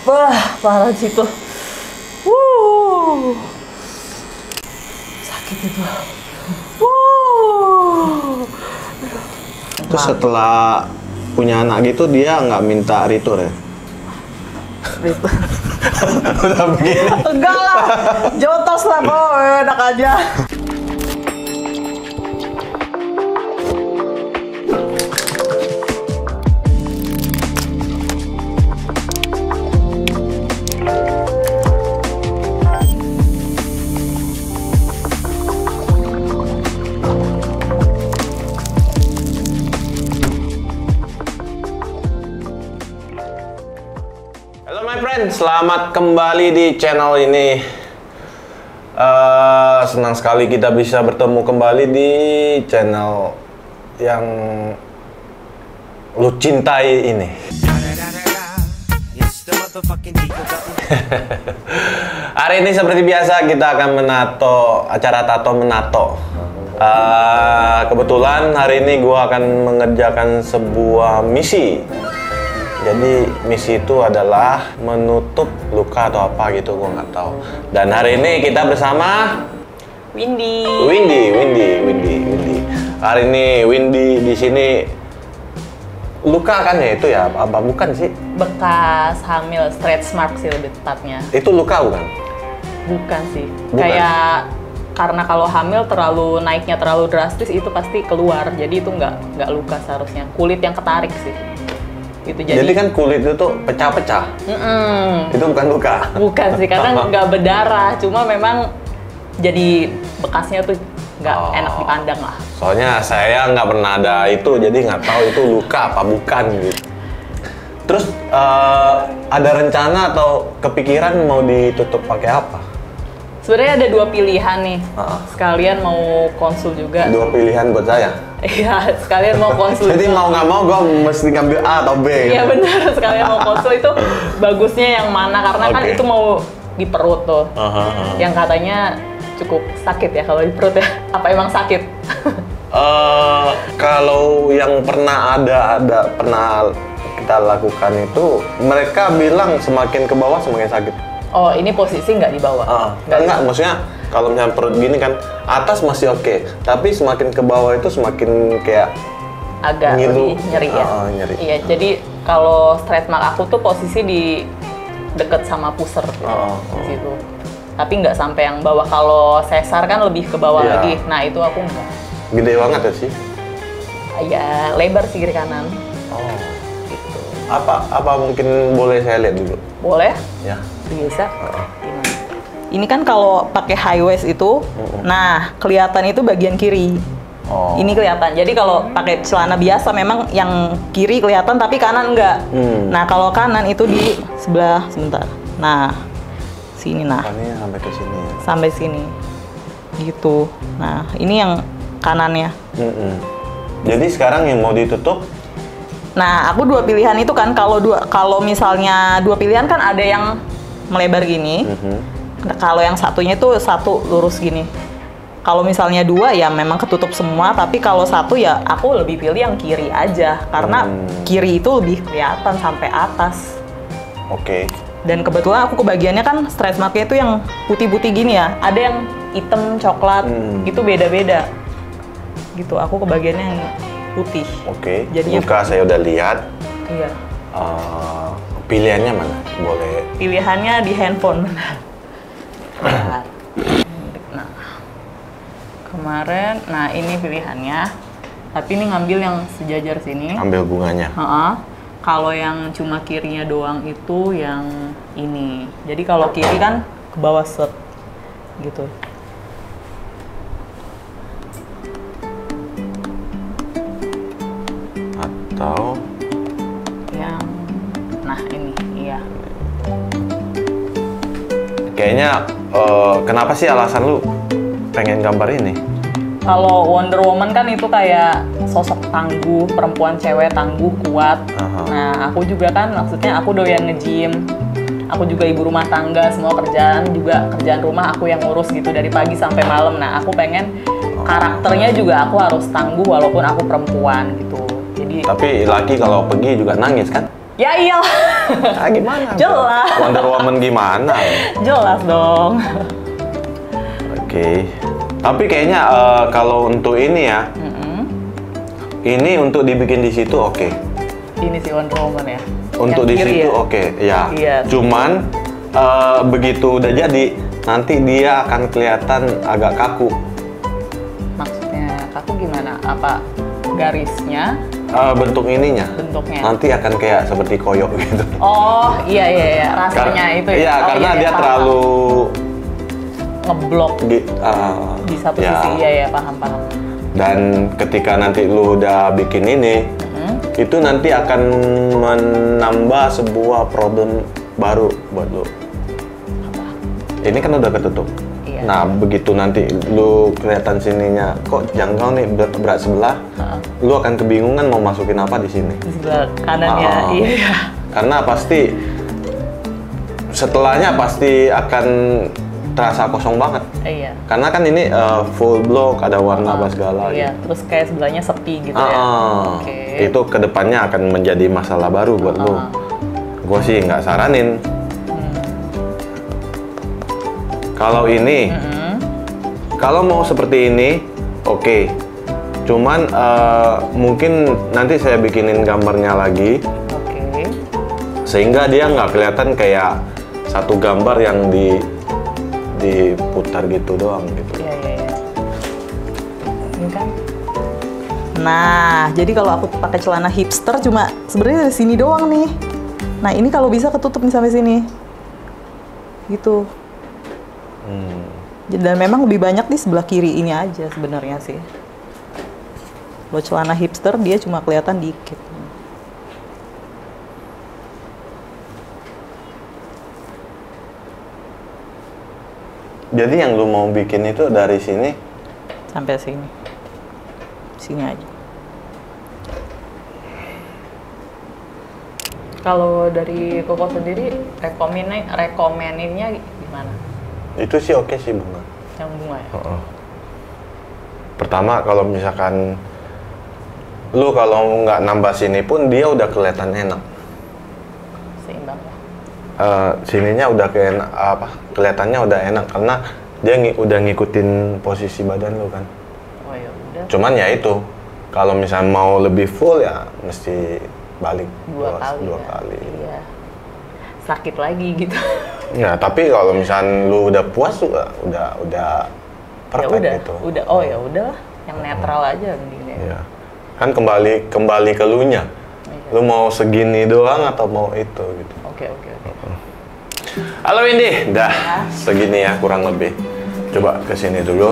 Wah, parah di situ. Sakit itu. Terus setelah punya anak gitu dia nggak minta retur ya? Udah begini. Enggak lah, jotos lah kok, enak aja. Halo my friend, selamat kembali di channel ini. Senang sekali kita bisa bertemu kembali di channel yang lu cintai ini. Hari ini seperti biasa kita akan menato acara tato menato. Kebetulan hari ini gua akan mengerjakan sebuah misi. Jadi misi itu adalah menutup luka atau apa gitu, gue nggak tahu. Dan hari ini kita bersama Windy. Hari ini Windy di sini luka kan ya itu ya? Apa bukan sih? Bekas hamil, stretch mark sih lebih tepatnya. Itu luka bukan? Bukan sih. Bukan. Kayak karena kalau hamil naiknya terlalu drastis itu pasti keluar. Jadi itu nggak luka seharusnya. Kulit yang ketarik sih. Gitu, jadi kan kulit itu tuh pecah-pecah. Itu bukan luka. Bukan sih, karena nggak berdarah. Cuma memang jadi bekasnya tuh nggak enak dipandang lah. Soalnya saya nggak pernah ada itu, jadi nggak tahu itu luka apa bukan gitu. Terus ada rencana atau kepikiran mau ditutup pakai apa? Sebenarnya ada dua pilihan nih. Sekalian mau konsul juga. Dua pilihan buat saya? Iya, sekalian mau konsul. Jadi mau nggak mau gue mesti ngambil A atau B gitu? Iya benar, sekalian mau konsul itu bagusnya yang mana? Karena kan itu mau di perut tuh. Yang katanya cukup sakit ya kalau di perut ya. Apa emang sakit? Kalau yang pernah pernah kita lakukan itu, mereka bilang semakin ke bawah semakin sakit. Oh, ini posisi nggak di bawah? Enggak, maksudnya kalau misalnya perut gini kan, atas masih oke, tapi semakin ke bawah itu semakin kayak agak ngilu. lebih nyeri ya? Nyeri. Iya, jadi kalau stretch mark aku tuh posisi di deket sama pusar gitu, situ. Tapi nggak sampai yang bawah. Kalau sesar kan lebih ke bawah lagi. Nah, itu aku nggak. Gede banget ya sih? Ya, lebar sih kiri kanan. Gitu. Apa mungkin boleh saya lihat dulu? Boleh? Ya. Bisa. Gimana? Ini kan kalau pakai high waist itu, nah kelihatan itu bagian kiri. Ini kelihatan. Jadi kalau pakai celana biasa memang yang kiri kelihatan tapi kanan enggak. Nah kalau kanan itu di sebelah sebentar. Nah sini nah. Ini sampai ke sini. Ya? Sampai sini. Gitu. Nah ini yang kanannya. Jadi sekarang yang mau ditutup? Nah aku dua pilihan itu kan kalau misalnya dua pilihan kan ada yang melebar gini. Kalau yang satunya itu satu lurus gini. Kalau misalnya dua ya memang ketutup semua, tapi kalau satu ya aku lebih pilih yang kiri aja karena kiri itu lebih kelihatan sampai atas. Oke. Dan kebetulan aku kebagiannya kan stretch marknya itu yang putih-putih gini ya. Ada yang hitam, coklat, itu beda-beda. Gitu, aku kebagiannya yang putih. Oke. Jadinya luka saya udah lihat. Iya. Pilihannya mana? Boleh. Pilihannya di handphone. Nah, kemarin, nah ini pilihannya. Tapi ini ngambil yang sejajar sini. Ambil bunganya. Kalau yang cuma kirinya doang itu yang ini. Jadi kalau kiri kan ke bawah set, gitu. Atau yang, nah ini, iya. Kayaknya kenapa sih alasan lu pengen gambar ini? Kalau Wonder Woman kan itu kayak sosok tangguh, perempuan cewek tangguh, kuat. Nah, aku juga kan maksudnya aku doyan nge-gym. Aku juga ibu rumah tangga, semua kerjaan rumah aku yang ngurus gitu dari pagi sampai malam. Nah, aku pengen karakternya juga aku harus tangguh walaupun aku perempuan gitu. Jadi tapi laki kalau pergi juga nangis kan? Ya iya. Ah, gimana? Jelas. Wonder Woman gimana? Jelas dong. Oke. Tapi kayaknya kalau untuk ini ya, ini untuk dibikin di situ oke. Ini si Wonder Woman ya. Untuk Yang di kiri situ ya? oke, ya. Iya. Cuman begitu udah jadi, nanti dia akan kelihatan agak kaku. Maksudnya kaku gimana? Apa garisnya? Bentuk ininya. Bentuknya. Nanti akan kayak seperti koyok gitu. Oh iya rasanya itu ya. Iya, Oh, karena dia paham. terlalu ngeblok di satu ya. sisi. Iya paham. Dan ketika nanti lu udah bikin ini, itu nanti akan menambah sebuah problem baru buat lu. Ini kan udah ketutup. Iya. Nah, begitu nanti lu kelihatan sininya kok jangkau nih berat sebelah, lu akan kebingungan mau masukin apa di sini. Di sebelah kanannya, iya. Karena pasti setelahnya pasti akan terasa kosong banget. Iya. Karena kan ini full block, ada warna apa segala. Iya, gitu. terus kayak sebelahnya sepi gitu ya. Oke. Itu kedepannya akan menjadi masalah baru buat lu. Gue sih nggak saranin. Kalau ini, kalau mau seperti ini, oke. Cuman mungkin nanti saya bikinin gambarnya lagi, Oke. sehingga dia nggak kelihatan kayak satu gambar yang diputar gitu doang gitu. Iya. Ini kan. Nah, jadi kalau aku pakai celana hipster cuma sebenarnya dari sini doang nih. Nah, ini kalau bisa ketutup nih sampai sini. Gitu. Dan memang lebih banyak di sebelah kiri ini aja sebenarnya sih. Kalau celana hipster dia cuma kelihatan dikit. Jadi yang lu mau bikin itu dari sini Sampai sini. Sini aja. Kalau dari Koko sendiri rekomeninnya gimana? itu sih oke sih bunga. Yang bunga ya? Pertama kalau misalkan lu kalau nggak nambah sini pun dia udah kelihatan enak. Seimbang ya? Sininya udah kelihatannya udah enak karena dia udah ngikutin posisi badan lu kan. Oh ya udah. Cuman ya itu kalau misalnya mau lebih full ya mesti balik Dua dua ya? kali. Iya. Sakit lagi gitu. Ya tapi kalau misalnya lu udah puas udah Ya perfect udah, gitu. udah. Oh ya udah, yang netral aja mending. Iya. Kan kembali ke lu nya. Iya. Lu mau segini doang atau mau itu gitu. Oke. Halo Windy, dah segini ya kurang lebih. Coba ke sini dulu.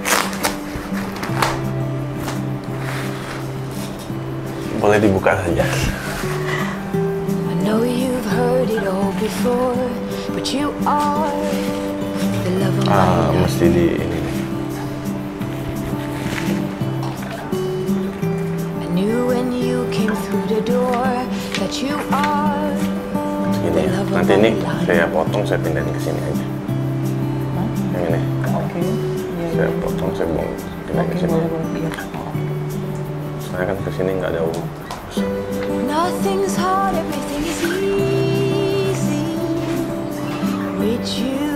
Boleh dibuka saja. I know you've heard it all before, but you are the love of my life. Mesti di ini nih. I knew when you came through the door that you are Segini ya. Nanti ini saya potong, saya pindahin ke sini aja. Yang ini. Oke. Saya potong, saya mau pindahin ke sini. boleh. Iya. Saya kan ke sini nggak ada uang. nothing's hard, everything is easy with you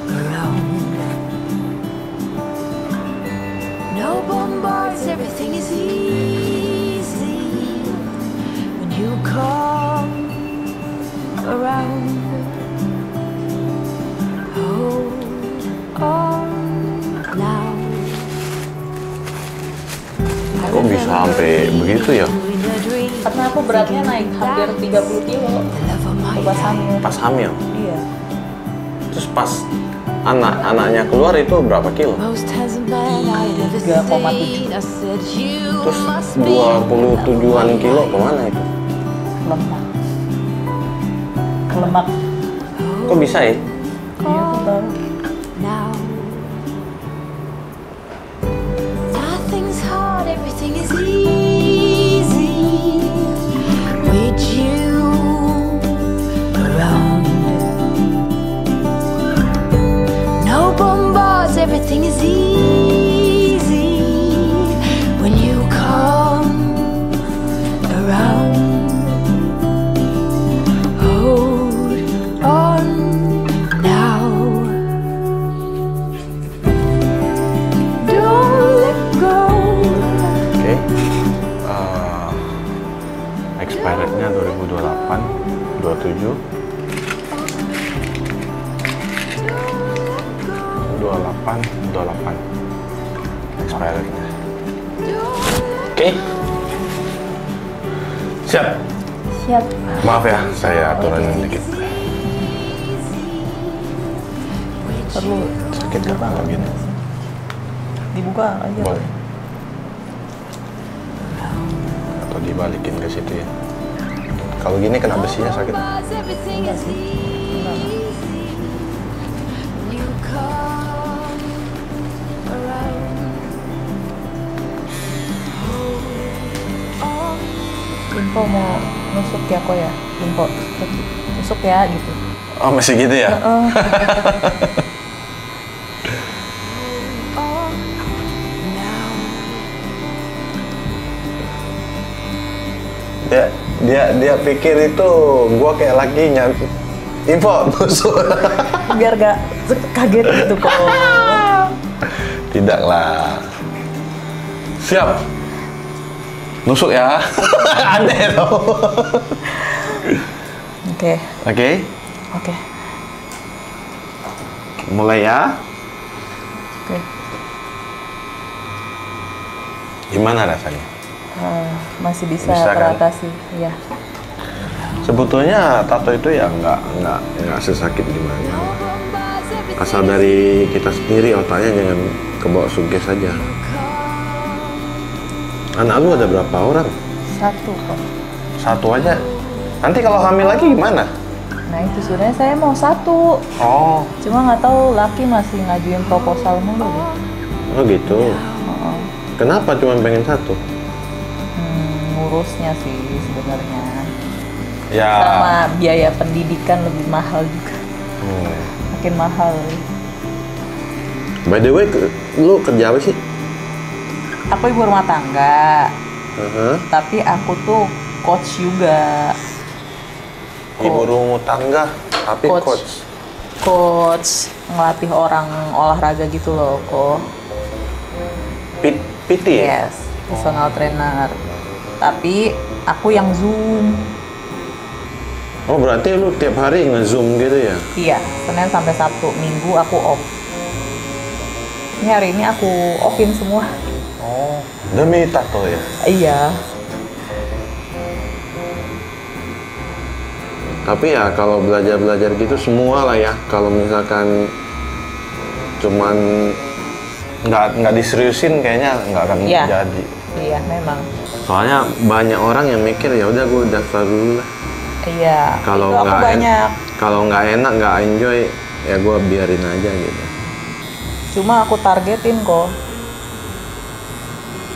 around. No bombards, everything is easy when you come around. Hold on now. Kok bisa sampai begitu ya? Karena aku beratnya naik hampir 30 kilo pas hamil. Pas hamil. Iya. Terus pas anak-anaknya keluar itu berapa kilo? 3,7. Terus 27-an kilo kemana itu? Lemak. Kok bisa ya? Iya, aku tahu. Now, nothing's hard, everything is easy with you around. No bombards, everything is easy when you come around. 27, 28, 28 expirednya. Oke. Siap. Siap. Maaf ya, saya aturan dikit. Perlu Sakit nggak kalau gini? dibuka aja. Boleh. Atau dibalikin ke situ ya. Kalau gini kena besinya sakit. Everything is easy. You come around. Info mau nusuk ya kok ya? Info nusuk ya gitu. Oh masih gitu ya? Dia pikir itu gua kayak lagi nyari info musuh. Biar gak kaget gitu kok. Tidak lah. Siap. Nusuk ya. Aneh tau. Oke. Oke. Oke. Mulai ya. Oke. Gimana rasanya? Masih bisa Bisa kan? teratasi, iya. Sebetulnya tato itu ya nggak sesakit gimana. Asal dari kita sendiri otaknya jangan kebawa sugesti saja. Anak lu ada berapa orang? Satu kok. Satu aja. Nanti kalau hamil lagi gimana? Nah itu sebenarnya saya mau satu. Oh, Cuma nggak tahu laki masih ngajuin proposal mulu deh. oh gitu. Oh, Kenapa cuma pengen satu? ngurusnya sih sebenarnya. Ya. Sama biaya pendidikan lebih mahal juga. Makin mahal. By the way, lu kerja apa sih? Aku ibu rumah tangga, Uh-huh. tapi aku tuh coach juga. Ibu rumah tangga, tapi Coach. coach. Coach ngelatih orang olahraga gitu loh kok. PT ya? Yes, personal trainer. Tapi aku yang Zoom. Oh berarti lu tiap hari nge-zoom gitu ya? Iya, Senin sampai Sabtu, Minggu aku off. Ini hari ini aku offin semua. Oh, demi tato ya? Iya. Tapi ya kalau belajar-belajar gitu semua lah ya. Kalau misalkan cuman nggak diseriusin kayaknya nggak akan Iya. jadi. Iya, memang. Soalnya banyak orang yang mikir ya udah gue daftar dulu lah. Iya. Kalau itu aku nggak banyak. kalau nggak enak nggak enjoy ya gue biarin aja gitu. Cuma aku targetin kok.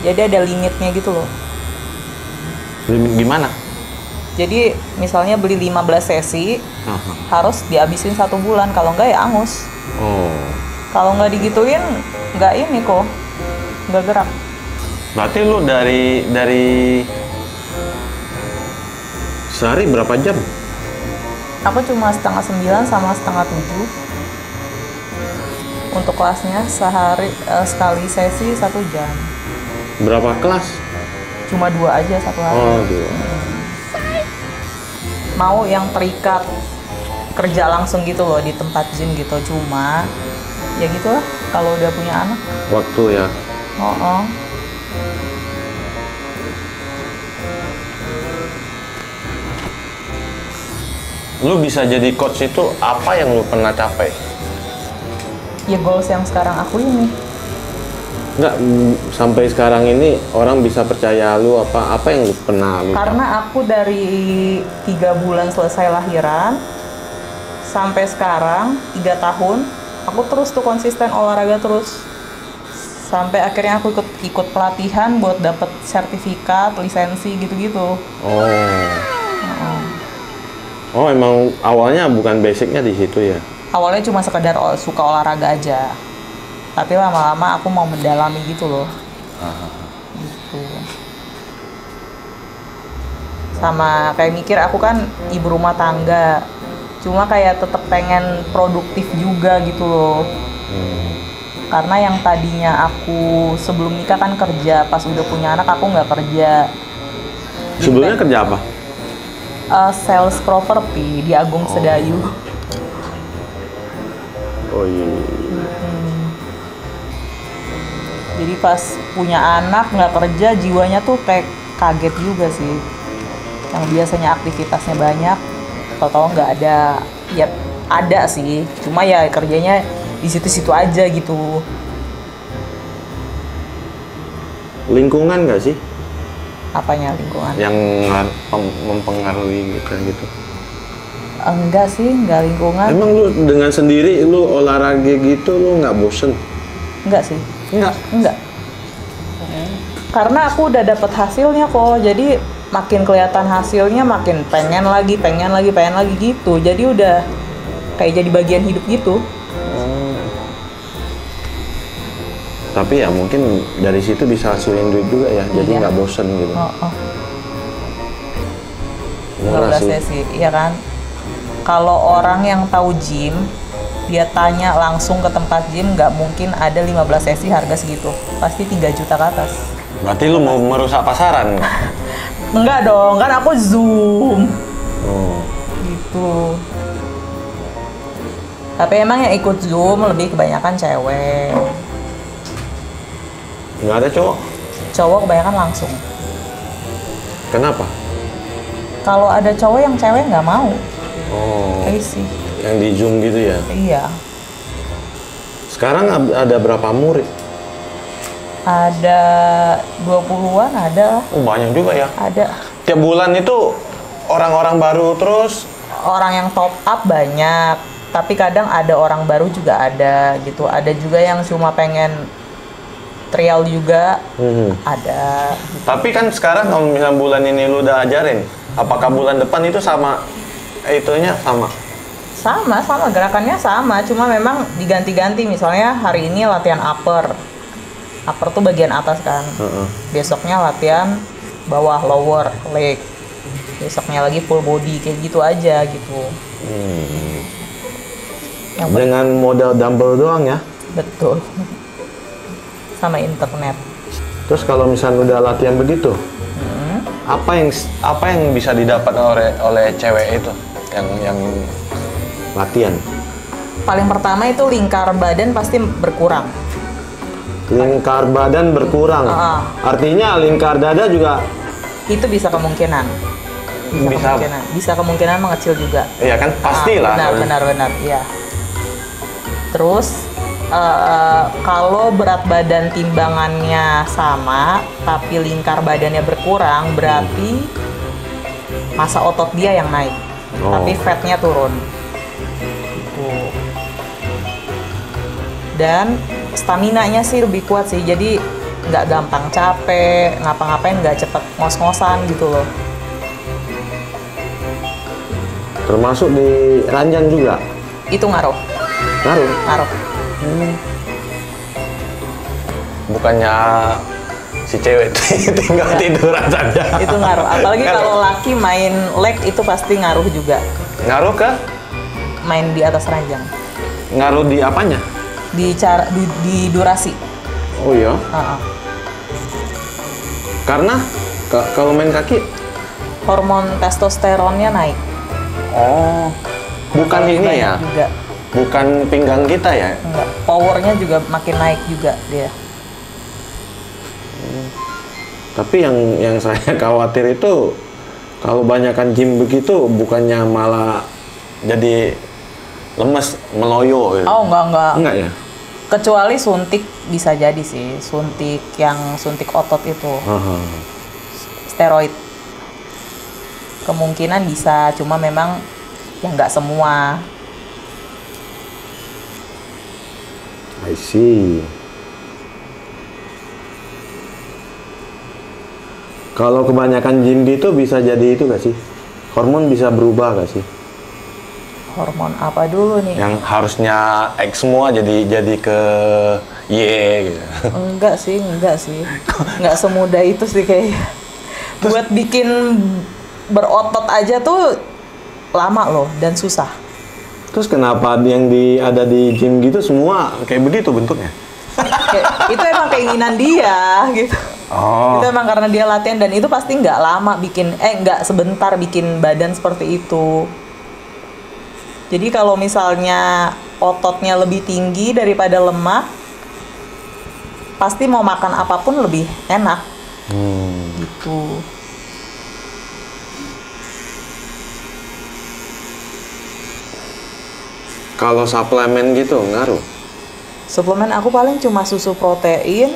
Jadi ada limitnya gitu loh. Gimana? Jadi misalnya beli 15 sesi, harus dihabisin 1 bulan. Kalau enggak ya angus. Oh, Kalau nggak digituin, nggak ini kok. Nggak gerak. berarti lu dari sehari berapa jam? Aku cuma 8:30 sama 8:30. Untuk kelasnya sekali sesi 1 jam. Berapa kelas? Cuma 2 aja satu hari. Oh, gitu. Mau yang terikat kerja langsung gitu loh di tempat gym gitu. Cuma ya gitulah kalau udah punya anak. Waktu ya. Oh. Lu bisa jadi coach itu apa yang lu pernah capai? Ya goals yang sekarang aku ini. Nggak, sampai sekarang ini orang bisa percaya lu apa yang lu pernah lu Karena aku dari 3 bulan selesai lahiran sampai sekarang 3 tahun, aku terus tuh konsisten olahraga terus. Sampai akhirnya aku ikut pelatihan buat dapet sertifikat, lisensi gitu-gitu. Oh, emang awalnya bukan basicnya di situ ya? Awalnya cuma sekedar suka olahraga aja. Tapi lama-lama aku mau mendalami gitu loh. Gitu. Sama kayak mikir aku kan ibu rumah tangga. Cuma kayak tetep pengen produktif juga gitu loh. Karena yang tadinya aku sebelum nikah kan kerja, pas udah punya anak aku nggak kerja. Jadi Sebelumnya kerja apa? sales properti di Agung Sedayu. Oh iya. Jadi pas punya anak nggak kerja, jiwanya tuh kayak kaget juga sih. Yang biasanya aktivitasnya banyak, tahu-tahu nggak ada. Ya ada sih, cuma ya kerjanya di situ-situ aja gitu. Lingkungan nggak sih Apanya lingkungan? yang mempengaruhi gitu? Enggak sih, enggak lingkungan. Emang lu dengan sendiri lu olahraga gitu lu nggak bosen? Enggak sih. Enggak. Karena aku udah dapet hasilnya kok, jadi makin kelihatan hasilnya, makin pengen lagi gitu. Jadi udah kayak jadi bagian hidup gitu. Tapi ya mungkin dari situ bisa hasilin duit juga ya, jadi Iya. nggak bosen gitu. Murah 15 sih. sesi, iya kan? Kalau orang yang tahu gym, dia tanya langsung ke tempat gym, nggak mungkin ada 15 sesi harga segitu. Pasti 3 juta ke atas. Berarti lu mau merusak pasaran? Enggak dong, kan aku Zoom. Oh. Gitu. Tapi emang yang ikut Zoom lebih kebanyakan cewek. Nggak ada cowok? Cowok kebanyakan langsung. Kenapa? Kalau ada cowok yang cewek nggak mau. Oh. Sih. Yang di Zoom gitu ya? Iya. Sekarang ada berapa murid? Ada 20-an ada. Oh banyak juga ya. Ada. Tiap bulan itu orang-orang baru terus. Orang yang top up banyak. Tapi kadang ada orang baru juga ada gitu. Ada juga yang cuma pengen trial juga. Ada. Tapi kan sekarang kalau misalnya bulan ini lu udah ajarin, apakah bulan depan itu sama? Itunya sama? Sama gerakannya sama. Cuma memang diganti-ganti. Misalnya hari ini latihan upper. Upper tuh bagian atas kan. Besoknya latihan bawah, lower leg. Besoknya lagi full body, kayak gitu aja gitu. Yang Dengan modal dumbbell doang ya? betul. Sama internet. Terus kalau misalnya udah latihan begitu, apa yang bisa didapat oleh cewek itu yang latihan? Paling pertama itu lingkar badan pasti berkurang. Lingkar badan berkurang. Artinya lingkar dada juga Itu bisa kemungkinan. Bisa kemungkinan mengecil juga. Iya kan pastilah. Benar, iya. Terus kalau berat badan timbangannya sama tapi lingkar badannya berkurang, berarti massa otot dia yang naik, tapi fatnya turun. Gitu. Dan staminanya sih lebih kuat sih, jadi nggak gampang capek, ngapa-ngapain nggak cepet ngos-ngosan gitu loh. Termasuk di ranjang juga? Itu ngaruh. Ngaruh. Bukannya si cewek tinggal tiduran saja. Itu ngaruh. Apalagi kalau laki main leg itu pasti ngaruh juga. Ngaruh ke? Main di atas ranjang. Ngaruh di apanya? Di durasi. Oh iya. Karena kalau main kaki Hormon testosteronnya naik. Oh, bukan Lebih ini banyak ya? Juga. Bukan pinggang kita ya? Enggak. Powernya juga makin naik juga dia. Tapi yang saya khawatir itu kalau banyakkan gym begitu bukannya malah jadi lemes, meloyo gitu. Oh, enggak. Enggak ya? Kecuali suntik bisa jadi sih. Suntik otot itu. Steroid. Kemungkinan bisa, cuma memang ya nggak semua. I see. Kalau kebanyakan gym gitu bisa jadi itu gak sih? Hormon bisa berubah gak sih? Hormon apa dulu nih? Yang harusnya X semua jadi ke Y gitu. Enggak sih. Enggak semudah itu sih kayaknya. Buat bikin berotot aja tuh lama loh dan susah. Terus kenapa yang ada di gym gitu semua kayak begitu bentuknya? Itu emang keinginan dia gitu. Oh. Itu emang karena dia latihan dan itu pasti nggak lama bikin, nggak sebentar bikin badan seperti itu. Jadi kalau misalnya ototnya lebih tinggi daripada lemak, pasti mau makan apapun lebih enak. Gitu. Kalau suplemen gitu ngaruh? Suplemen aku paling cuma susu protein,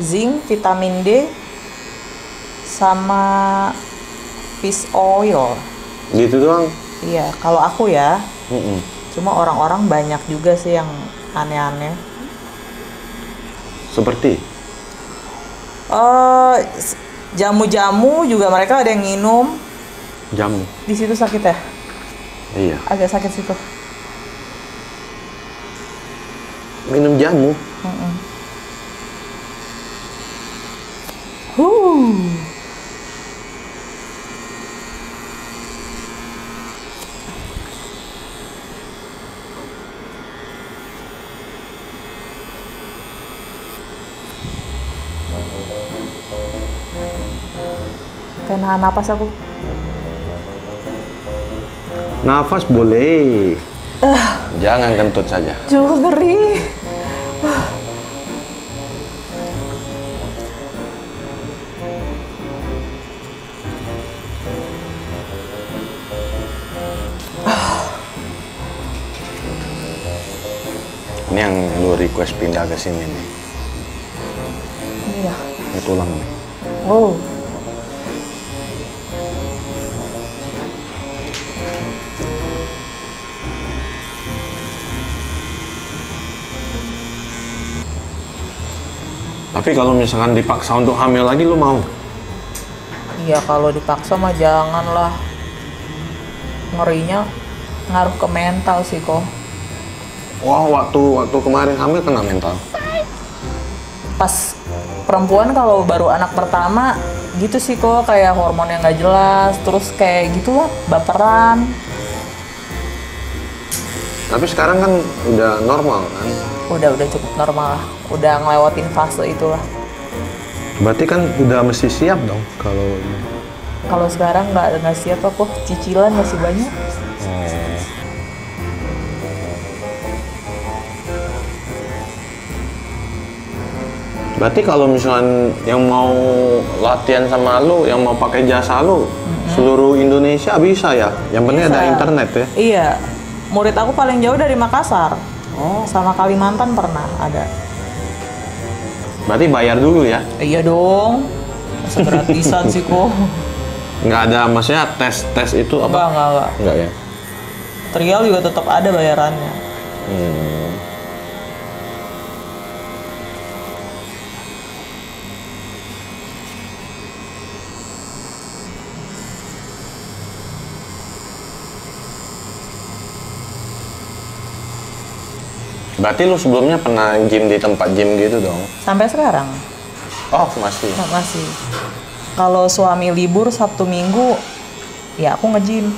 zinc, vitamin D, sama fish oil. Gitu doang? Iya, kalau aku ya. Mm-mm. Cuma orang-orang banyak juga sih yang aneh-aneh. Seperti? Jamu-jamu juga mereka ada yang minum. Jamu? Di situ sakit ya? Iya. Agak sakit situ. Minum jamu? Kayak nahan napas aku. Nafas boleh. Jangan kentut saja. Juga ngeri. Ini yang lu request pindah ke sini nih. Iya. Ini tulang nih. Wow. Tapi kalau misalkan dipaksa untuk hamil lagi, lu mau? Iya, kalau dipaksa mah janganlah. Ngerinya ngaruh ke mental sih kok. Wah, waktu kemarin hamil kena mental. Pas perempuan kalau baru anak pertama gitu sih kok, kayak hormon yang nggak jelas, terus kayak gitu lah, baperan. Tapi sekarang kan udah normal kan? Udah cukup normal lah, udah ngelewatin fase itulah. Berarti kan udah mesti siap dong kalau Kalau sekarang nggak siap kok, cicilan masih banyak. Berarti kalau misalnya yang mau latihan sama lu, yang mau pakai jasa lu, seluruh Indonesia bisa ya? Yang penting Bisa. ada internet ya? Iya, murid aku paling jauh dari Makassar. Sama Kalimantan pernah ada. Berarti bayar dulu ya? Iya dong, masa gratisan sih kok. Nggak ada, maksudnya tes itu apa? Enggak. Nggak ya? Trial juga tetap ada bayarannya. Berarti lu sebelumnya pernah gym di tempat gym gitu dong? Sampai sekarang Oh, masih? masih. Kalau suami libur Sabtu Minggu, ya aku nge-gym.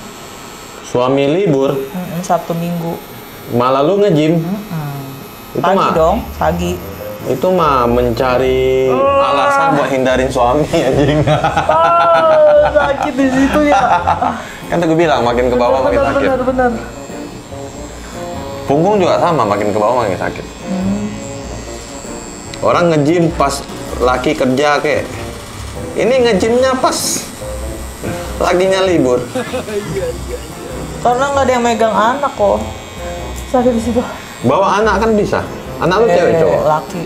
Suami libur, Sabtu Minggu. malah lu nge-gym? Itu Pagi mah, dong, pagi. itu mah mencari alasan buat hindarin suami anjing. Sakit di situ ya. Kan gue bilang makin ke bawah makin sakit. Benar. Punggung juga sama, makin ke bawah makin sakit. Orang nge-gym pas laki kerja kek. Ini nge-gymnya pas laginya libur. Karena nggak ada yang megang anak kok. Sakit di situ. Bawa anak kan bisa. Anak lu cewek cowok? Laki.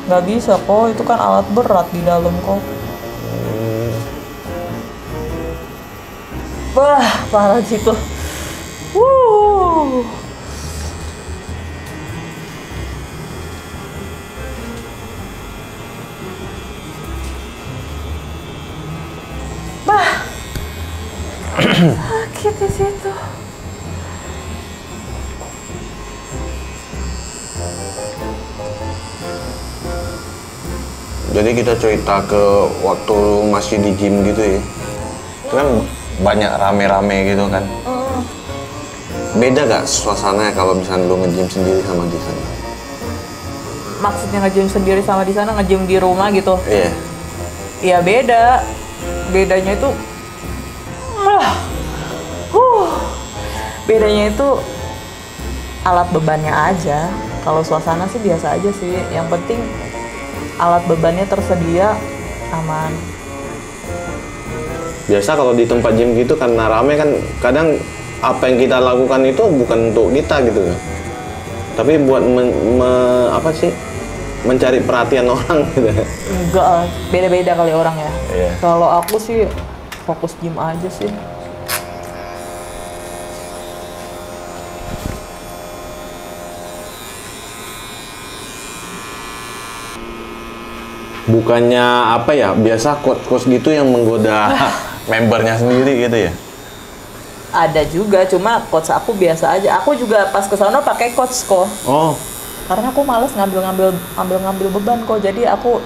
Nggak bisa kok, itu kan alat berat di dalam kok. Wah, parah di situ. Sakit di situ. Jadi kita cerita ke waktu lu masih di gym gitu ya. Itu kan banyak rame-rame gitu kan. Beda gak suasananya kalau misalnya lu nge-gym sendiri sama di sana? maksudnya nge-gym sendiri sama di sana nge-gym di rumah gitu. Iya. Ya beda. Bedanya itu bedanya itu alat bebannya aja. Kalau suasana sih biasa aja sih. Yang penting alat bebannya tersedia, aman. Biasa kalau di tempat gym gitu karena rame kan kadang apa yang kita lakukan itu bukan untuk kita gitu. Tapi buat mencari perhatian orang gitu. Enggak, beda-beda kali orang ya. Iya. Kalau aku sih fokus gym aja sih. Bukannya apa ya, biasa coach gitu yang menggoda membernya sendiri gitu ya? Ada juga, cuma coach aku biasa aja. Aku juga pas kesana pakai coach kok. Oh, Karena aku males ngambil beban kok. Jadi aku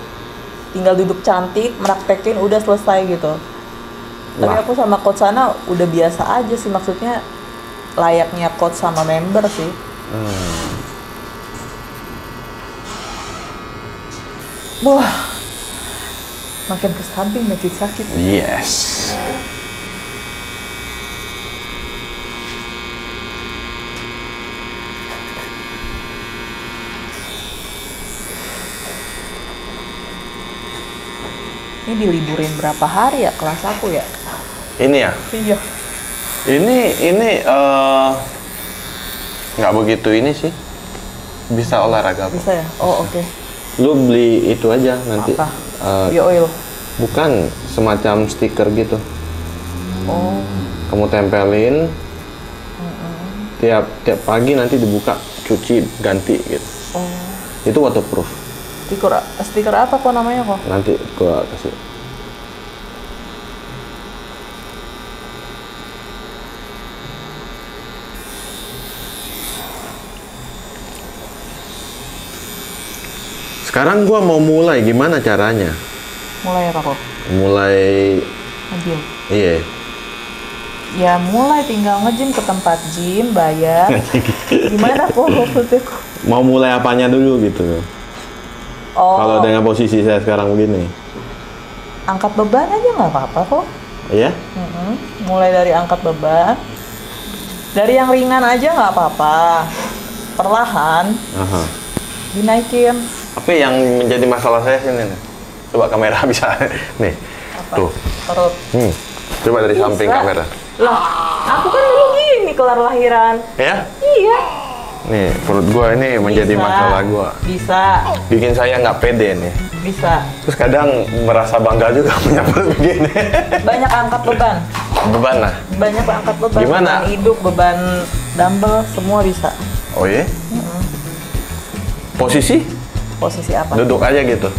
tinggal duduk cantik, meraktekin, udah selesai gitu. Tapi Wah. aku sama coach sana udah biasa aja sih, maksudnya layaknya coach sama member sih. Wah, makin ke samping makin sakit. yes. Ini diliburin berapa hari ya kelas aku ya? Ini ya, Iya. ini nggak begitu ini sih. Bisa olahraga. Bisa ya? Oh oke. Lu beli itu aja nanti. Apa? eh, Bio oil. bukan semacam stiker gitu. Oh. Kamu tempelin. Tiap pagi nanti dibuka, cuci, ganti gitu. Oh. Itu waterproof. Stiker apa kok namanya kok? Nanti gua kasih. Sekarang gua mau mulai, gimana caranya? Mulai apa kok? Mulai, Nge-gym. iya. Ya mulai tinggal nge-gym ke tempat gym, bayar. Gimana kok maksudnya kok? Mau mulai apanya dulu gitu. Oh, Kalau dengan posisi saya sekarang begini. angkat beban aja nggak apa-apa kok. Iya? Mulai dari angkat beban. Dari yang ringan aja nggak apa-apa. Perlahan Aha. dinaikin. Tapi yang menjadi masalah saya sini nih. Coba kamera bisa. Nih. Apa? Tuh. Perut. Coba dari samping Bisa. kamera. Lah, aku kan dulu gini kelar lahiran. Ya? Iya. Nih, perut gua ini menjadi Bisa. masalah gua. Bisa. Bikin saya nggak pede nih. Bisa. Terus kadang merasa bangga juga punya perut begini. Banyak angkat beban. Beban lah. Banyak angkat beban. Gimana? Beban hidup, beban dumbbell, semua bisa. Oh iya? Posisi? Posisi apa? Duduk aja gitu.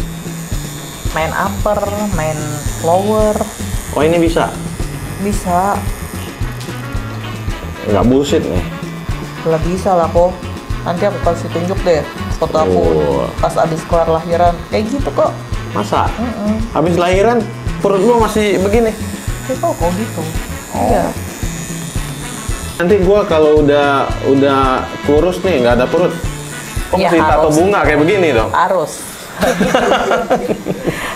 Main upper, main lower, Oh ini bisa? bisa. Nggak bullshit nih. Lah bisa lah kok. Nanti aku kasih tunjuk deh foto aku Oh. pas abis kelar lahiran. Kayak gitu kok. Masa? Habis lahiran, perut lu masih begini? Kayak kok gitu. Oh. Iya. Nanti gua kalau udah kurus nih, nggak ada perut. Kok Iya, masih tato harus. bunga kayak begini dong? Harus.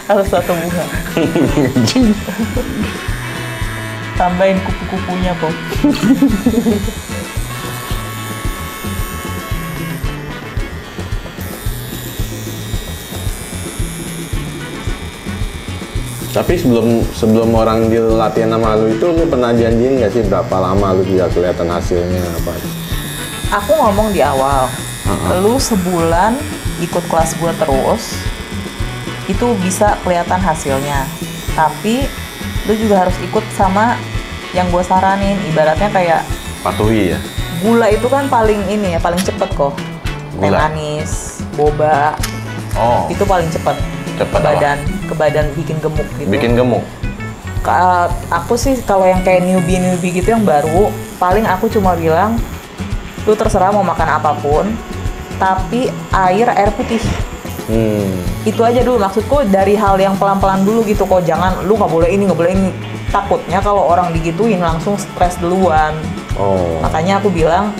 Harus satu bunga. Tambahin kupu-kupunya kok. Tapi sebelum orang di latihan sama lu itu, lu pernah janjiin nggak sih berapa lama lu bisa kelihatan hasilnya apa? Aku ngomong di awal, lu sebulan ikut kelas gua terus, itu bisa kelihatan hasilnya. Tapi lu juga harus ikut sama yang gua saranin. Ibaratnya kayak Patuhi ya? gula itu kan paling ini ya, paling cepet kok. Teh Gula? manis, boba, Oh, itu paling cepet. Cepet Ke badan bikin gemuk gitu. bikin gemuk? Aku sih kalau yang kayak newbie gitu yang baru, paling aku cuma bilang, lu terserah mau makan apapun, tapi air putih. Itu aja dulu, maksudku dari hal yang pelan-pelan dulu gitu kok. Jangan, lu nggak boleh ini, nggak boleh ini. Takutnya kalau orang digituin langsung stres duluan. Oh, Makanya aku bilang,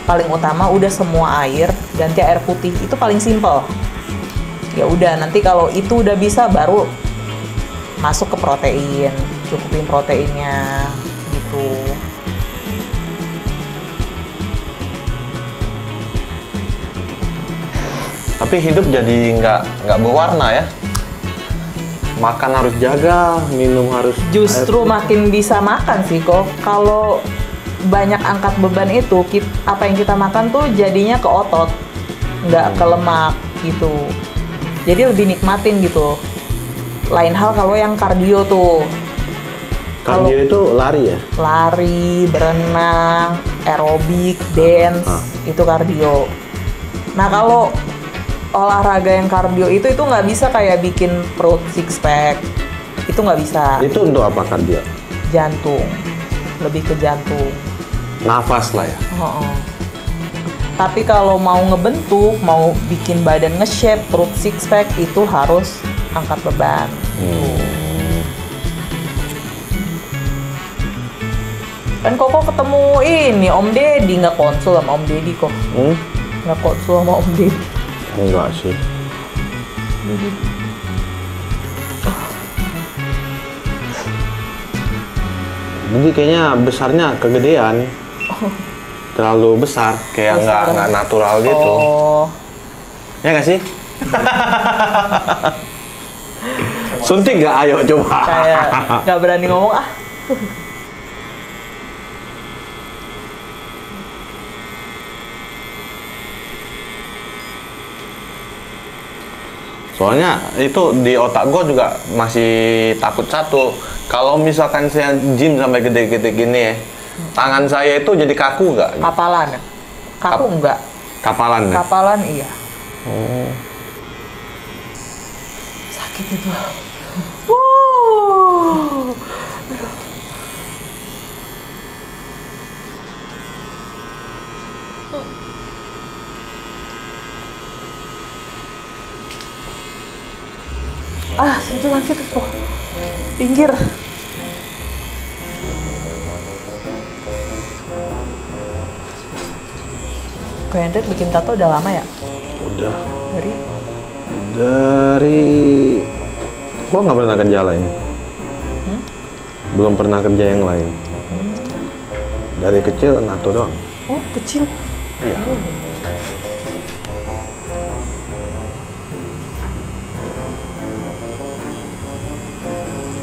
paling utama udah semua air, ganti air putih. Itu paling simple. Ya udah, nanti kalau itu udah bisa baru masuk ke protein, cukupin proteinnya gitu. Tapi hidup jadi nggak berwarna ya. Makan harus jaga, minum harus. Justru makin bisa makan sih kok. Kalau banyak angkat beban itu, apa yang kita makan tuh jadinya ke otot, nggak ke lemak gitu. Jadi lebih nikmatin gitu. Lain hal kalau yang kardio tuh. Kardio itu lari ya? Lari, berenang, aerobik, dance, itu kardio. Nah kalau olahraga yang kardio itu nggak bisa kayak bikin perut six pack, itu nggak bisa. Itu untuk apa kardio? Jantung, lebih ke jantung. Nafas lah ya. Tapi kalau mau ngebentuk, mau bikin badan nge-shape, perut six pack itu harus angkat beban. Kan Koko ketemu ini Om Deddy, nggak konsul sama Om Deddy kok. Nggak konsul sama Om Deddy. Enggak sih. Jadi kayaknya besarnya kegedean. Terlalu besar, kayak nggak natural gitu. Oh. Ya nggak sih? Suntik nggak? Ayo coba. Kayak nggak berani ngomong ah. Soalnya itu di otak gue juga masih takut satu. Kalau misalkan saya gym sampai gede-gede gini ya, tangan saya itu jadi kaku nggak? Kapalan ya? Kaku enggak? Kapalan ya? Kapalan iya. Oh. Sakit itu. Wuh. Itu sakit tuh. Pinggir. Kok Hendrik bikin tato udah lama ya? Udah. Dari Gua nggak pernah kerja lain. Belum pernah kerja yang lain. Dari kecil nato doang. Oh, kecil. Iya.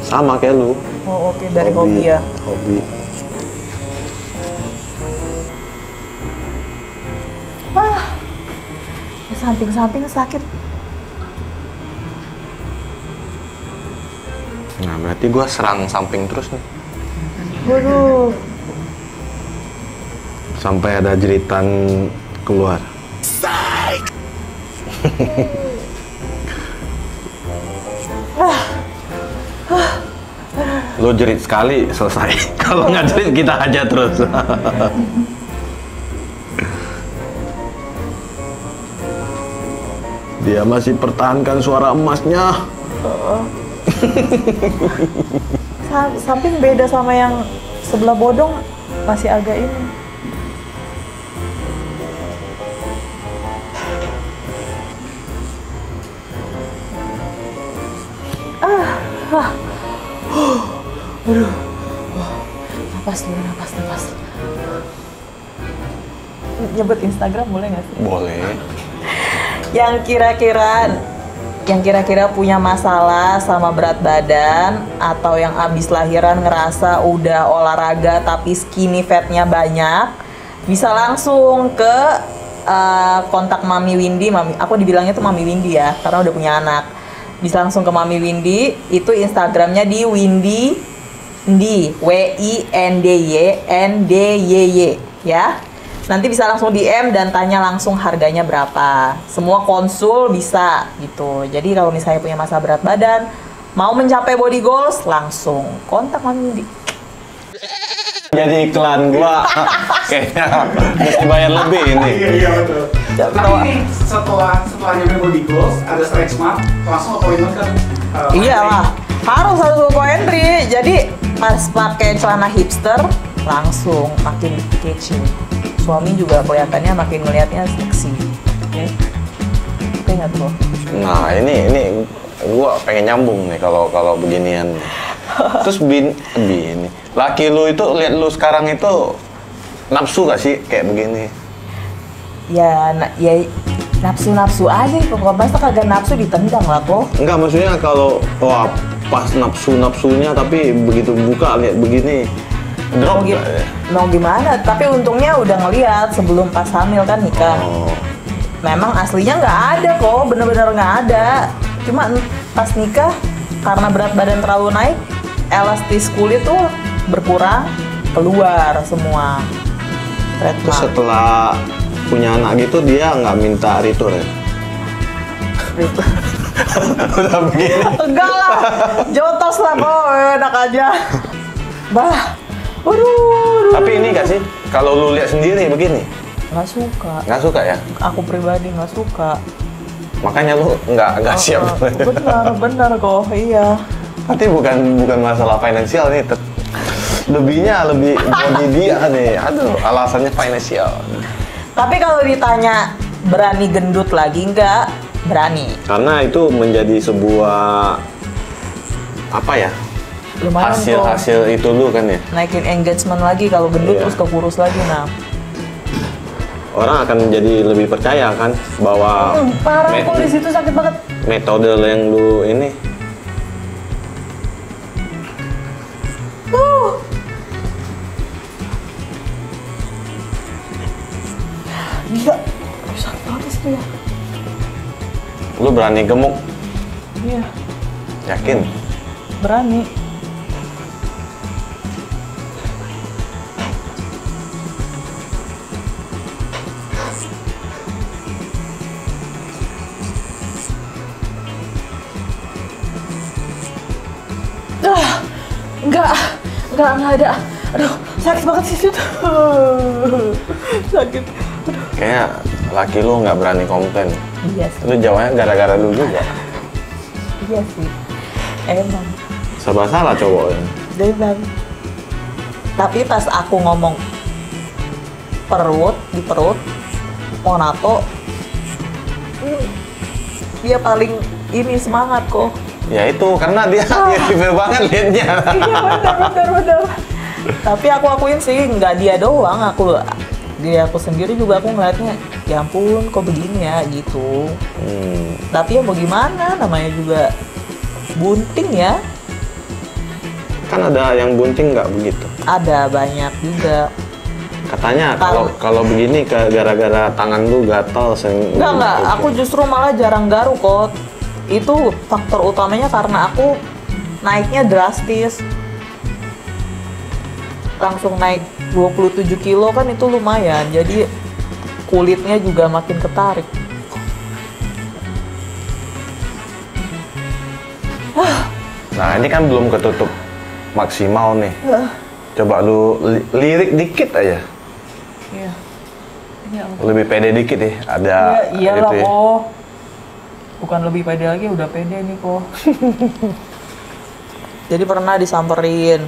Sama kayak lu. Oh, oke. Dari hobi ya. Hobi. Samping-samping sakit. Nah, berarti gua serang samping terus nih. Waduh. Sampai ada jeritan keluar. Lo jerit sekali selesai. Kalau nggak jerit kita aja terus. Dia masih pertahankan suara emasnya. Samping beda sama yang sebelah bodong, masih agak ini. Aduh. Napas dulu, napas. Nyebut Instagram boleh nggak sih? Boleh. Yang kira-kira punya masalah sama berat badan atau yang abis lahiran ngerasa udah olahraga tapi skinny fatnya banyak, bisa langsung ke kontak Mami Windy. Aku dibilangnya tuh Mami Windy ya, karena udah punya anak. Bisa langsung ke Mami Windy, itu Instagramnya di Windy WINDYNDYY ya. Nanti bisa langsung DM dan tanya langsung harganya berapa. Semua konsul bisa gitu. Jadi kalau misalnya punya masalah berat badan, mau mencapai body goals, langsung kontak Mami Windy. Jadi iklan gua kayaknya mesti bayar lebih ini. Iya betul. Tapi nih setelah nyampe body goals ada stretch mark langsung appointment kan? Iyalah, harus entry. Jadi pas pakai celana hipster langsung makin catchy. Suami juga kelihatannya makin ngelihatnya seksi. Oke. Ngerti nggak tuh? Nah ini gua pengen nyambung nih kalau beginian. Terus bini, laki lu itu lihat lu sekarang itu nafsu gak sih kayak begini? Ya nafsu aja kok. Masa kagak nafsu ditendang lah kok. Enggak, maksudnya kalau pas nafsunya tapi begitu buka lihat begini drop nggak ya? Mau gimana? Tapi untungnya udah ngeliat sebelum pas hamil kan nikah. Oh. Memang aslinya nggak ada kok, bener-bener nggak ada. Cuma pas nikah karena berat badan terlalu naik, elastis kulit tuh berkurang, keluar semua. Terus setelah punya anak gitu dia nggak minta retur ya? Udah begini. Enggak lah, jotos lah kok, enak aja. Bah, waduh. Tapi ini gak sih, kalau lu lihat sendiri begini? Nggak suka. Nggak suka ya? Aku pribadi nggak suka. Makanya lu nggak siap. Benar kok, iya. Tapi bukan masalah finansial nih, lebihnya lebih body dia nih. Aduh, alasannya finansial. Tapi kalau ditanya berani gendut lagi nggak? Berani. Karena itu menjadi sebuah apa ya? Lumayan hasil itu lu kan ya. Naikin engagement lagi kalau gendut Iya. terus kekurus lagi nah. Orang akan menjadi lebih percaya kan bahwa Parah kok di situ sakit banget. metode yang lu ini Gila. Sakit banget di situ ya. lu berani gemuk, Iya, yakin? berani. Enggak ada. Aduh, sakit banget sih situ. Sakit. Aduh. Kayaknya laki lu nggak berani komplain. Iya sih. Lu jawabnya gara-gara lu juga. Iya sih. Emang. Serba salah cowok ya. Emang. Tapi pas aku ngomong di perut, Monato, dia paling ini semangat kok. Ya itu karena dia ilfil banget liatnya. Iya benar. Tapi aku akuin sih nggak dia doang, aku sendiri juga aku ngeliatnya, ya ampun kok begini ya gitu. Tapi ya mau gimana, namanya juga bunting ya. Kan ada yang bunting nggak begitu. Ada banyak juga. Katanya kalau begini gara-gara tangan lu gatal. Enggak, aku justru malah jarang garuk kok. Itu faktor utamanya karena aku naiknya drastis. Langsung naik 27 kilo kan itu lumayan. Jadi kulitnya juga makin ketarik. Nah ini kan belum ketutup maksimal nih. Coba lu lirik dikit aja. Iya. Lebih pede dikit deh. Ada Iyalah gitu ya. kok. Bukan lebih pede lagi, udah pede nih kok. Jadi pernah disamperin,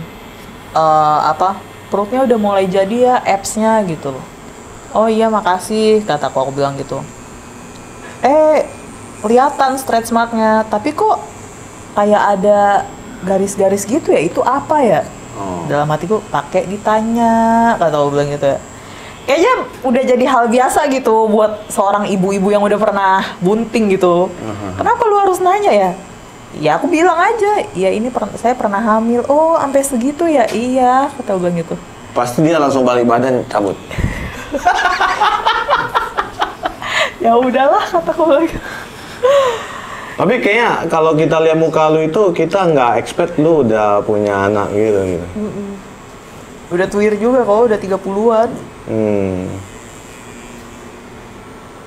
perutnya udah mulai jadi ya, abs-nya gitu loh. Oh iya makasih, kataku, aku bilang gitu. Kelihatan stretch mark-nya, tapi kok kayak ada garis-garis gitu ya, itu apa ya? Dalam hatiku, pakai ditanya, kata aku bilang gitu ya. Kayaknya udah jadi hal biasa gitu buat seorang ibu-ibu yang udah pernah bunting gitu. Kenapa lu harus nanya ya? Ya aku bilang aja, ya ini saya pernah hamil. Oh, sampai segitu ya? Iya, kata gue gitu. Pasti dia langsung balik badan cabut. Ya udahlah, kata gue gitu. Tapi kayaknya kalau kita lihat muka lu itu, kita nggak expect lu udah punya anak gitu. Udah tuir juga kok, udah 30-an.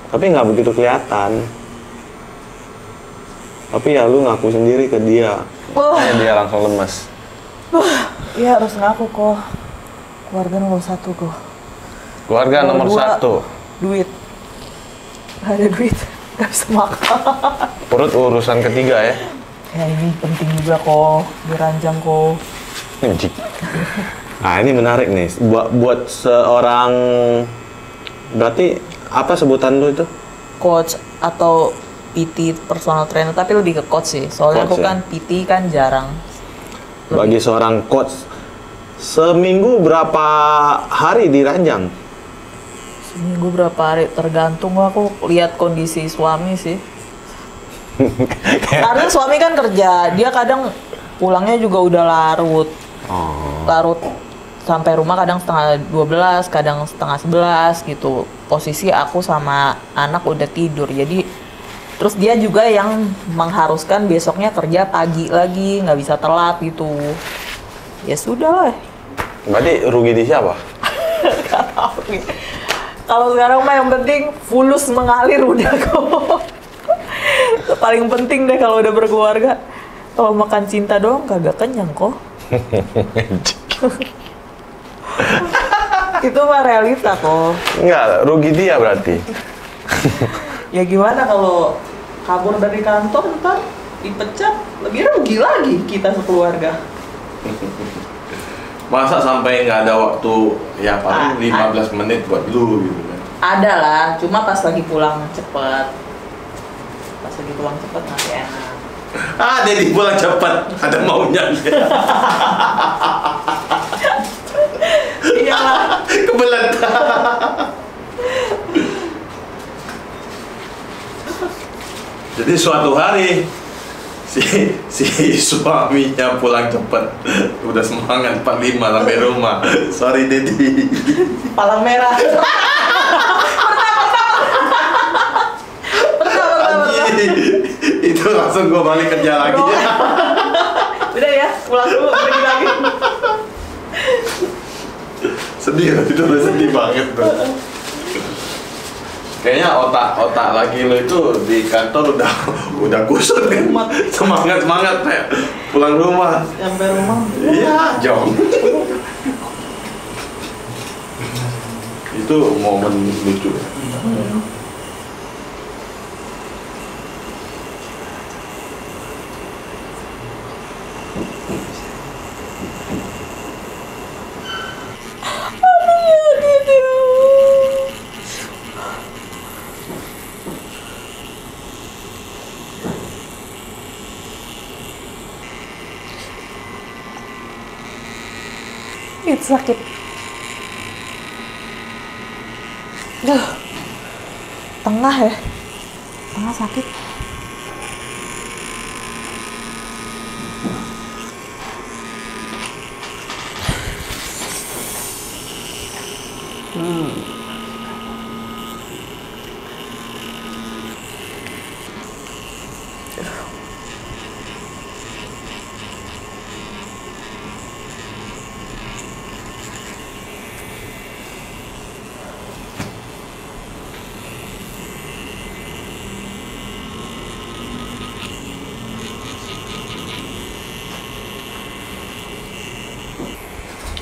Tapi nggak begitu kelihatan. Tapi ya lu ngaku sendiri ke dia. Dia langsung lemes. Iya harus ngaku kok. Keluarga nomor 1 kok. Keluarga nomor 1. Duit. Gak ada duit, gak bisa makan. Perut urusan ketiga ya. Ya ini penting juga kok, diranjang kok. Nah ini menarik nih. Buat seorang, berarti apa sebutan lu itu? Coach atau PT personal trainer, tapi lebih ke coach sih. Soalnya Coach aku ya? kan PT kan jarang. Bagi seorang coach, seminggu berapa hari diranjang? Seminggu berapa hari tergantung, aku lihat kondisi suami sih. Karena suami kan kerja, dia kadang pulangnya juga udah larut. Larut sampai rumah kadang setengah 12, kadang setengah 11 gitu. Posisi aku sama anak udah tidur, jadi terus dia juga yang mengharuskan besoknya kerja pagi lagi, nggak bisa telat gitu. Ya sudah lah. Berarti rugi di siapa? Nggak tahu nih. Kalau sekarang mah yang penting fulus mengalir udah kok. Itu paling penting deh kalau udah berkeluarga. Kalau makan cinta doang kagak kenyang kok. Itu mah realita kok. Enggak, rugi dia berarti. Ya gimana kalau kabur dari kantor ntar dipecat, lebih rugi lagi kita sekeluarga. Masa sampai nggak ada waktu, ya paling 15 menit buat lu gitu kan? Ada lah, cuma pas lagi pulang cepet. Pas lagi pulang cepet masih enak. Dedi pulang cepat, ada maunya dia. Iyalah. Kebelet. Jadi suatu hari si suaminya pulang cepet, udah semangat 45 sampai rumah. Sorry Dedi. Palang merah. Anjir. Itu langsung gua balik kerja lagi. Udah ya, pulang dulu, pergi lagi. Sedih, itu udah sedih banget bro. Kayaknya otak laki lo itu di kantor udah kusut kan, semangat kayak pulang rumah. Sampai rumah. Iya, jauh. Itu momen lucu. Itu sakit. Tengah ya, tengah sakit.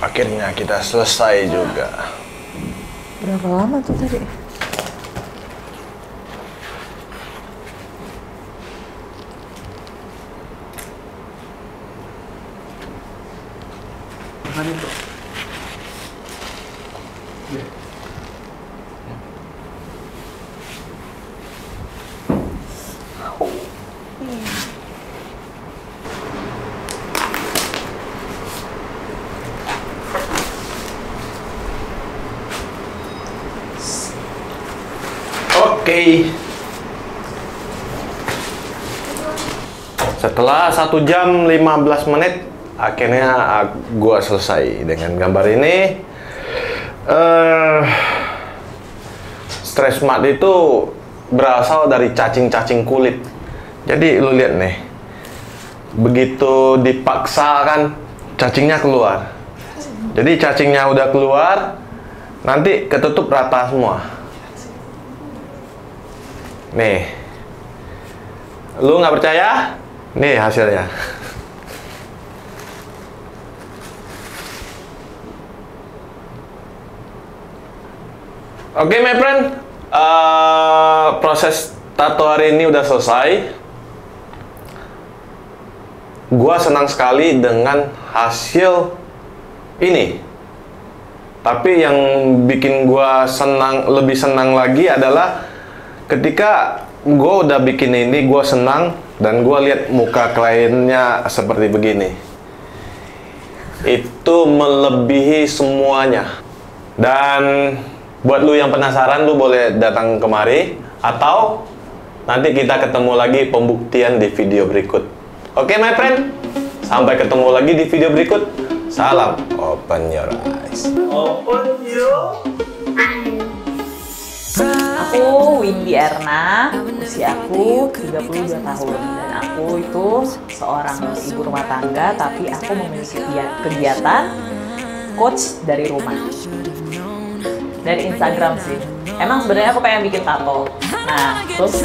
Akhirnya kita selesai juga. Berapa lama tuh tadi? Makan itu. Oke. Setelah 1 jam 15 menit, akhirnya gua selesai dengan gambar ini. Stress mat itu berasal dari cacing-cacing kulit. Jadi lu lihat nih, begitu dipaksa kan cacingnya keluar. Jadi cacingnya udah keluar, nanti ketutup rata semua. Nih, lu nggak percaya? Nih hasilnya. Oke, my friend, proses tato hari ini udah selesai. Gua senang sekali dengan hasil ini. Tapi yang bikin gua lebih senang lagi adalah ketika gue udah bikin ini, gue senang, dan gue lihat muka kliennya seperti begini. Itu melebihi semuanya. Dan buat lu yang penasaran, lu boleh datang kemari, atau nanti kita ketemu lagi pembuktian di video berikut. Oke, my friend? Sampai ketemu lagi di video berikut. Salam, open your eyes. Open your Aku Windy Erna, usiaku 32 tahun dan aku itu seorang ibu rumah tangga, tapi aku memiliki kegiatan coach dari rumah. Dari Instagram sih. Emang sebenarnya aku pengen bikin tato. Nah, terus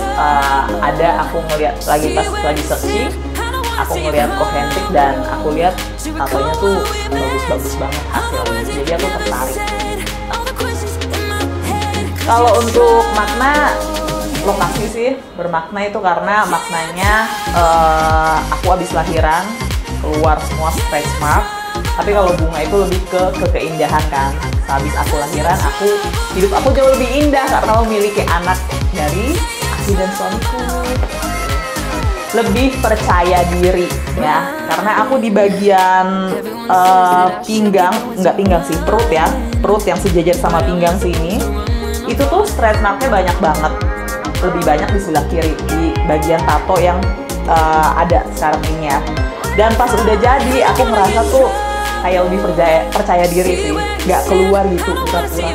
ada aku ngeliat lagi searching, aku ngeliat Ko Hendrik dan aku lihat tatonya tuh bagus-bagus banget hasilnya. Jadi aku tertarik. Kalau untuk makna lokasi sih bermakna itu karena maknanya aku habis lahiran keluar semua stretch mark. Tapi kalau bunga itu lebih ke keindahan kan. Habis aku lahiran, hidup aku jauh lebih indah karena memiliki anak dari aku dan suamiku. Lebih percaya diri ya, karena aku di bagian perut ya, perut yang sejajar sama pinggang sini. Itu tuh stretch marknya banyak banget, lebih banyak di sebelah kiri di bagian tato yang ada sekarang ini ya. Dan pas udah jadi aku ngerasa tuh kayak lebih percaya diri sih, nggak keluar gitu urat-uratnya.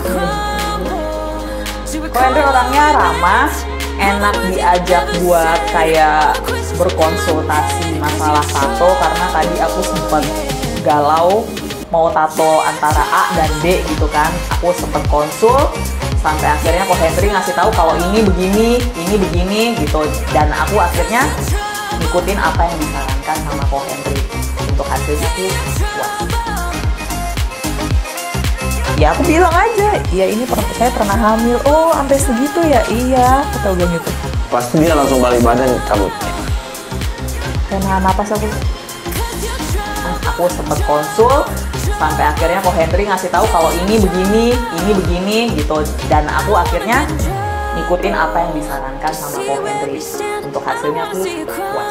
Ko Hendrik orangnya ramah, enak diajak buat kayak berkonsultasi masalah tato, karena tadi aku sempat galau mau tato antara A dan B gitu kan. Aku sempat konsul sampai akhirnya Ko Hendrik ngasih tahu kalau ini begini gitu, dan aku akhirnya ngikutin apa yang disarankan sama Ko Hendrik. Untuk hasilnya tuh puas. Ya aku bilang aja, ya ini saya pernah hamil. Oh sampai segitu ya, iya kata gue gitu. Pasti dia langsung balik badan cabut. Karena napas aku sempat konsul sampai akhirnya Ko Hendrik ngasih tahu kalau ini begini gitu, dan aku akhirnya ngikutin apa yang disarankan sama Ko Hendrik. Untuk hasilnya aku puas.